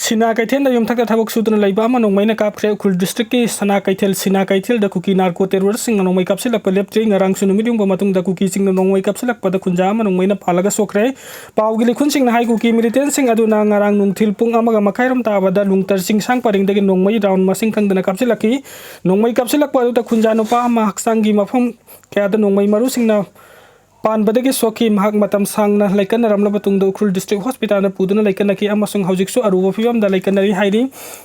Sina Kaithel Yumthaka Tabok Sudan Laibama no Maina Kapre Ukul District Sana Kaithel Sina Kaithel the Kuki narco terrorising no Mai Kapsila Lepting arang Sunumidum Bamatung the Kuki sing no Mai Kapsila Pada Kunjama no Maina Palaga Sokre Paugili Kunsing Hai Kuki militant sing Aduna Arang Nung Tilpung Amaga Makairam Tabada Lung Tersing Sang Paring the no Mai down Masing Kang the Kapsilaki no Mai Kapsila Pada Kunjano Pa Maksangi Mafum Kada no Mai Marusing now Pan badagi soki mahak matam sang na laikan na ramla batung do Ukrul District Hospital na puduna laikan na ki amasung haujiksu aruba fiwam da laikan na ri hairi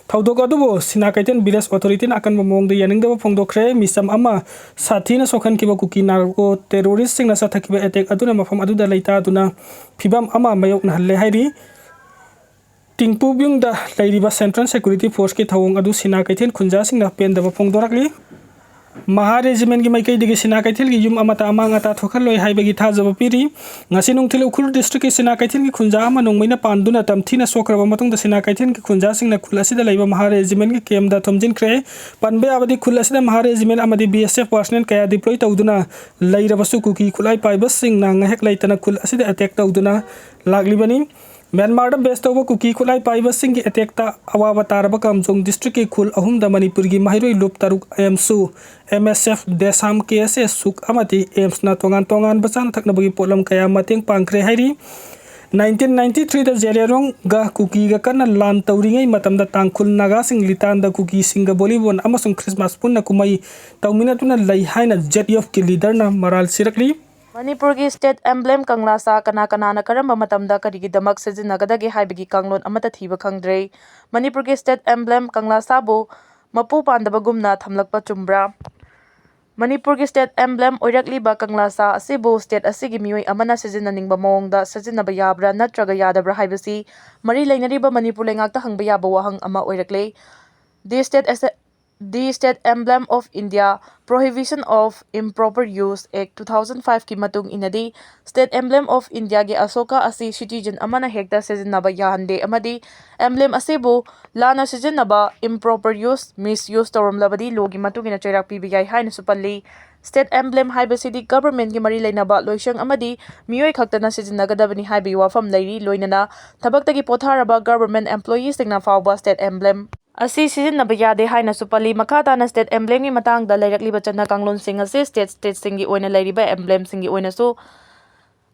thaudok adubo sinakaitan village authority na akan mamong de yaning da phongdokre misam ama sathi na sokhan kiba kuki narco terrorist sing na sathakiba attack aduna mafam adu da laita aduna fibam ama mayok na halle hairi tingpu byung da lairiba central security force ki thawong adu sinakaitan khunja sing na pen da phongdorakli Maha Regiment ki maikai digi Sina Kaithel ki yum amata amang ata thokal loi haibagi thajaba piri ngasi nungthil Ukrul District ki Sina Kaithel ki khunja ama nongmaina panduna tamthina sokraba matung da Sina Kaithel ki khunja singna khulasi da laiba Maha Regiment ki kem da thomjin kre panbe abadi khulasi da Maha Regiment amadi BSF personnel kaya deploy tawduna lairabasu kuki khulai paibas singna ngahek laitana khulasi da attack tawduna laglibani Myanmar da best over Kuki Kulai Paiba Sing ki attack ta awawa taraba Kamjong district ki khul ahum da Manipuri gi mahiroi lup taruk AMSU MSF desam KSS suk amati AIMS na tongan basan thakna bagi polam kaya mateng pangkre hairi 1993 da Jererong ga Kuki ga kana lan tawringai matam da tangkhul naga sing litan da Kuki singa bolibon amasung Christmas pun na kumai tawmina tuna lai haina ZF ki leader na maral sirakli Manipur ki state emblem kanglasa kana na karamba matamda karigi damak sejinagadagi haibagi kanglon amata thiba khangdre Manipur ki state emblem kanglasa bu mapu pandabagumna thamlakpa chumbra Manipur ki state emblem oirakli ba kanglasa asibu state asigi mioi amana sejinaningba mongda sejinaba yabra natraga yadabra haibasi mari leinariba Manipur lengakta hangba yaba wahang ama oirakle The State Emblem of India Prohibition of Improper Use Act 2005 ki matung inadi State Emblem of India gi asoka asi citizen amana hekta sejinaba yahande amadi emblem asibu lana sejinaba improper use misuse toramlabadi logi matungina chairak pibiyai haina supalli State Emblem haibasidi government gi mari leinaba loishang amadi miyoi khaktana sejinagadabani haibi wafam lairi loinana thabaktagi potharaba government employees singna fawba State Emblem Asi sijinaba yade haina supali makhatana state emblem gi matangda lairakliba chana kanglon sing asi state singi oina lairiba emblem singi oina su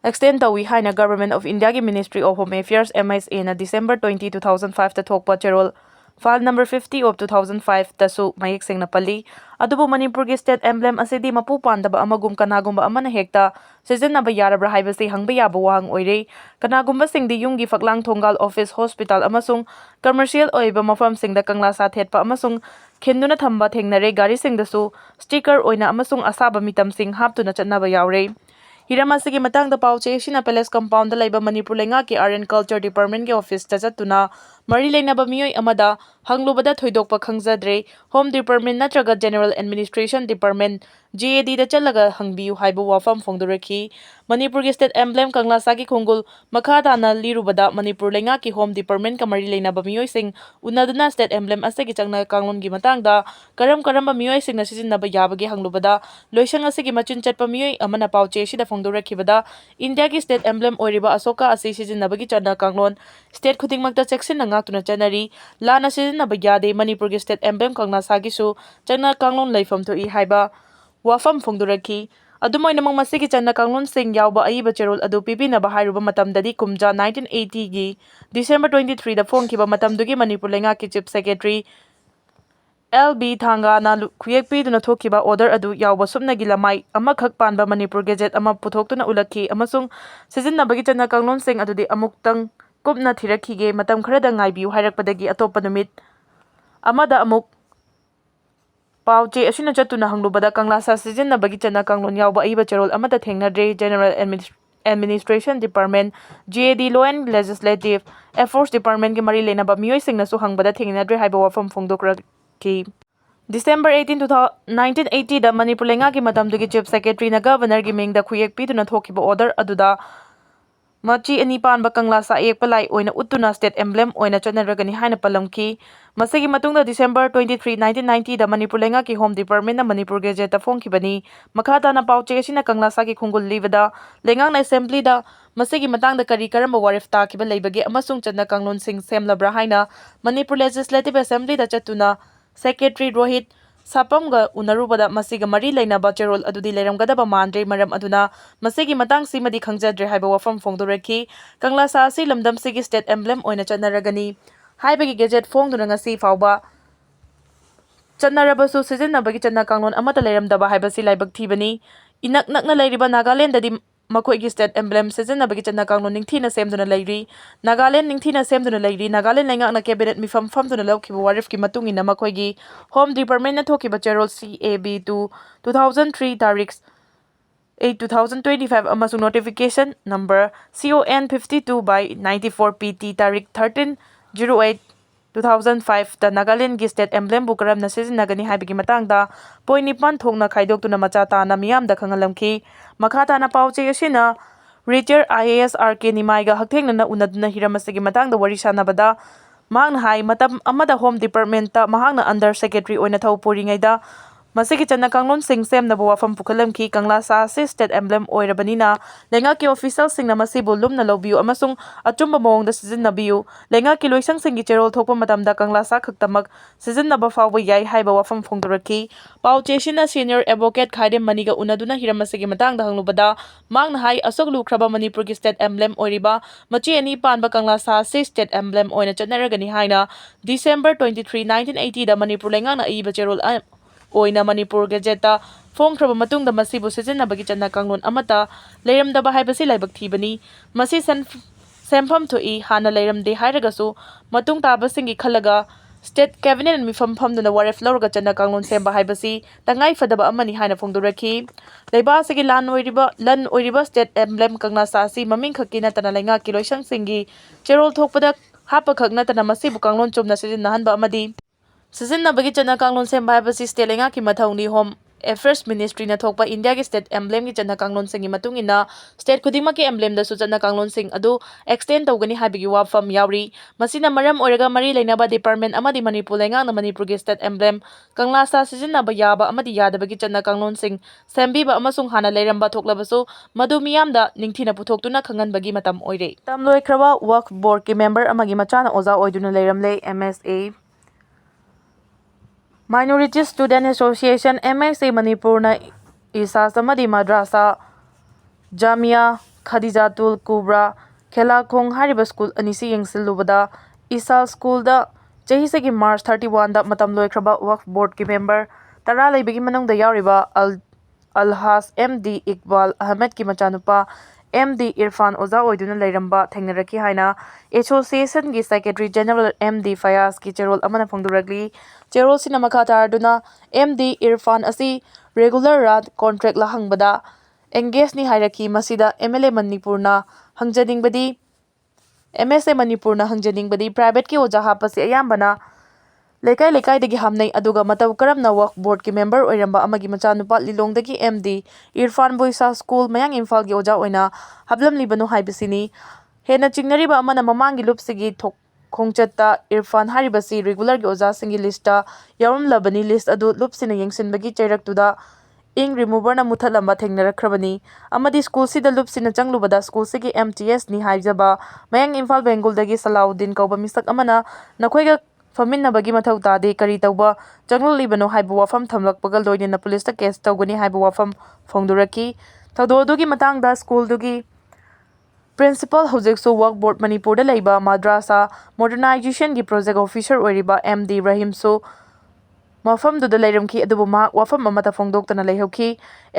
extend tawi haina Government of India gi Ministry of Home Affairs MISA na December 20 2005 ta thokpa cherol file number 50 of 2005 tasu mayek singna pali adubu Manipur gi state emblem asidi mapu pandaba amagum kanagumba amana hekta sijinaba yarabra haibasi hangba yaba wahang oire kanagumba singdi yumgi faklang thongal office hospital amasung commercial oiba mafam singda kanglasa thetpa amasung khenduna thamba thengnare gari singdasu sticker oina amasung asaba mitam sing haptuna chatnaba yaure Hiramasigi matangda pauche sina palace compound da laiba Manipur lenga ki Art and Culture Department ki office ta chatuna mari leinaba miyoi amada hanglubada thoidokpa khangzadre Home Department natraga General Administration Department GAD da chalaga hangbiu haibu wafam phongdoraki Manipur ki state emblem kanglasa ki khongul makhadana lirubada Manipur lenga ki Home Department ka mari leinaba miyoi sing unaduna state emblem asegi changna kanglon gi matangda karamba miyoi sing na sijinaba yabagi hanglubada loishang asegi machin chatpa miyoi amana pauche sida phongdorakibada India ki state emblem oiriba asoka asi sijinabagi chana kanglon state khudingmakta section na ngakuna chanari lana sijinaba yade Manipur ki state emblem kanglasa gi su chana kanglon laifam to I haiba wafam phongdoraki adumoina mang masigi chana kanglon sing yawba aiba cherol adu pipinaba hairuba matamdadi kumja 1980 gi December 23 da phongkiba matamdugi Manipur lenga ki chief secretary LB Thanga na khuyekpi duna thokiba order adu yawba sumnagi lamai amakhak panba Manipur gazette ama puthokuna ulakhi amasung sijinabagi chana kanglon sing adudi amuktang kupna thirakhige matam kharada ngaibiu hairakpadagi atopa numit amada amuk pauche asina chatuna hanglubada kanglasa sijinabagi chana kanglon yawba aiba cherol amata thengnadre General Administration Department GAD Law and Legislative Affairs Department ki mari leinaba miyoi singna su hangbada thengnadre haiba wafam phongdokraki December 18 1980 da Manipur lenga ki matamdugi chief secretary na governor gi mingda khuyek piduna thokiba order aduda Machi ani panba kangla sa yekpa lai oina uttuna state emblem oina chonaragani haina palamki. Masigi matungda December 23, 1990 da Manipur lenga ki Home Department na Manipur Gazette ta phongkhibani. Makhata na pauche asina kangla sa ki khungul libada lengang na assembly da masigi matang da kari karamba warif ta kiba leibage amasung channa kanglon sing semlabra haina Manipur Legislative Assembly da chatuna Secretary Rohit Sapamga unarubada masiga mari lainaba cherol adudi leiramgadaba mandre maram aduna masigi matang simadi khangjadre haiba wafam phongdoraki kangla sa asi lamdam sigi state emblem oina chanaragani haibagi gazette phongduna ngasi fawba chanarabasu sizinabagi channa kanglon amata leiramdaba haibasi laibak thibani inak nakna leiriba Nagaland dadi makoigi state emblem sizinabagi channa kanglon ningthina semduna leiri Nagaland ningthina semduna leiri Nagaland lengakna cabinet mifam famduna lawkiba warif ki matungina makoigi Home Department na thokiba cherol CAB 2003 tarikh 8 2025 amasung notification number CON 52 by 94 PT tarikh 13/08 2005 da Nagaland gi state emblem bu karamna sizinagani haibagi matangda poinipan thongna khaidoktuna macha tana miyamda khangalamki makhata na pauche asina Retired IAS RK Nimaiga hakthengna unaduna hiramasigi matangda wari sanabada mahangna hai matam amada Home Department ta mahangna under secretary oina thau puringaida masigi channa kanglon sing semna bo wafam pukhalamki kangla sa state emblem oirabanina lenga ki official singna masibu lumna lobiu amasung achumba mawngda sizinnabiu lenga ki loisang singi cherol thokpa matamda kangla sa khaktamak sizinnaba fawba yai haiba wafam phongdoraki paucheshina senior advocate khaidem maniga unaduna hiramasigi matangda hanglubada mangna hai asok lukraba Manipur ki state emblem oiriba machi ani panba kangla sa state emblem oina chanaragani haina December 23, 1980 da Manipur lenga na iba cherol oina Manipur Gazette phongkhraba matungda masibu sizinabagi channa kanglon amata leiramdaba haibasi laibak thibani masi sempham thoi hana leiramde hairagasu matung tabasingi khalaga state cabinet mifam phamduna waref lawraga channa kanglon semba haibasi tangai fadaba amani haina phongdoraki leibasigi lan oiriba state emblem kangna sasi maming khakina tana lenga kiloisang singi cherol thokpada hapa khakna tana masibu kanglon chumna sizinnahanba amadi sizinnabagi channa kanglon semba haibasi state lenga ki mathauni Home Affairs Ministry na thokpa India ki state emblem ki channa kanglon singi matungina state khudingma ki emblem da su channa kanglon sing adu extend tawgani habigi wafam yauri masina maram oiraga mari leinaba department amadi Manipur lenga na Manipur ki state emblem kangla sa sizinnaba yaba amadi yadabagi channa kanglon sing sembiba amasung hana leiramba thoklabasu madu miyamda ningthina puthoktuna khanganbagi matam oire tamloi khraba work board ki member amagi machana oza oiduna leiramle MSA Minority Student Association MSA Manipur na isa samadi madrasa Jamia Khadijatul Kubra Khelakong hariba school anisi yengsilubada isa school da chahisagi March 31 da matam loikraba waqf board ki member tara leibigi manungda yauriba Alhas MD Iqbal Ahmed ki machanupa MD Irfan Oza oiduna leiramba thengnaraki haina Association gi Secretary General MD Fayaz ki cherol amana phongduragli cherol sina makha tarduna MD Irfan asi regular rat contract la hangbada engage ni hairaki masida MLA Manipurna hangjaningbadi MSA Manipurna hangjaningbadi private ki oja hapasi ayambana lekai dagi hamnai aduga mataw karamna work board ki member oiramba amagi machanupa lilongdagi MD Irfan Boisa School mayang Imphal gi oja oina hablam libanu haibisini hena chingnariba amana mamangi lupsigi khongchatta Irfan haribasi regular gi oja singi lista yarum labani list adu lupsina yengsinbagi chairaktuda ing remover na muthalamba thengnarakhrabani amadi school sida lupsina changlubada school sigi MTS ni haijaba mayang Imphal Bengal dagi Salahuddin kauba misak amana nakhoiga faminabagi mathau tade kari tauba changlibano haiba wafam thamlakpaga loinena police ta case tawgani haiba wafam phongduraki thadodugi matangda school dugi principal hojekso work board Manipur da leiba madrasa modernization gi project officer oiriba MD Rahim so mafam du da leiramki adubu ma wafam amata phongdoktana leihauki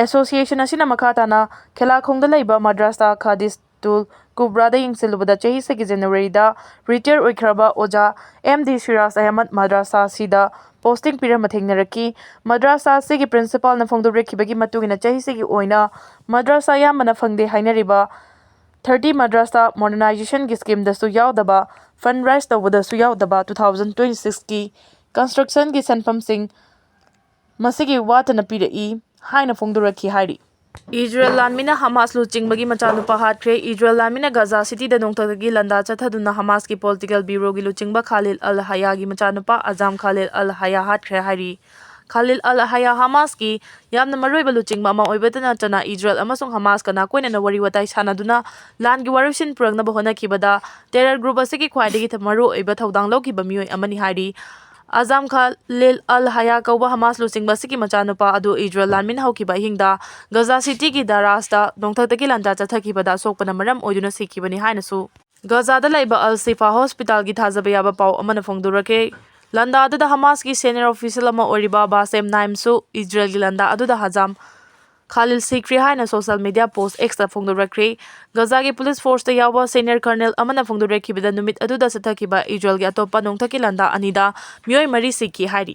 association asina makhatana Khelakong da leiba madrasa Khadistul Kubra da yingsilubada chahi segi January da retire oikraba oja MD Shiraz Ahmad madrasa sida posting pira mathengnaraki madrasa segi principal na phongdureki matungina chahi segi oina madrasa yamana phangde hainariba 30 madrasa modernization ki scheme da su yaudaba fundraise tawada su yaudaba 2026 ki construction ki sanfam sing masigi watana pira haina phongduraki hairi Israel Lanmina Hamas luchingmagi machanupa hatkre Israel Lanmina Gaza City da nongtagi landa chathaduna Hamas ki political bureau gi luchingba Khalil al-Haya gi machanupa Azam Khalil al-Haya hatkre hari Khalil al-Haya Hamas ki yamna maroiba luchingba ama oibadana chana Israel amasung Hamas kana koina na wari watai sanaduna lan gi warushin purangna bahona kibada terror group asigi khwaidagi thamaru oiba thodang lokiba mioi amani hari Azam Khalil al-Haya kauba Hamas luchingba siki machanupa adu Israel Lanmin haukiba hingda Gaza City ki darasta nongthatagi landa chathakibada sokpana maram oiduna sikibani hainasu Gaza da laiba al-Sifa Hospital gi thajaba yaba pau amana phongdurake landa aduda Hamas ki senior official ama oriba Basem Naimsu Israel gi landa aduda Hazam Khalil Sikri haina social media post extra phongdurakre Gaza gi police force da yawa senior colonel amana phongdurakibada numit aduda sathakiba Israel gi atopa nongthaki landa anida mioi mari sikki hari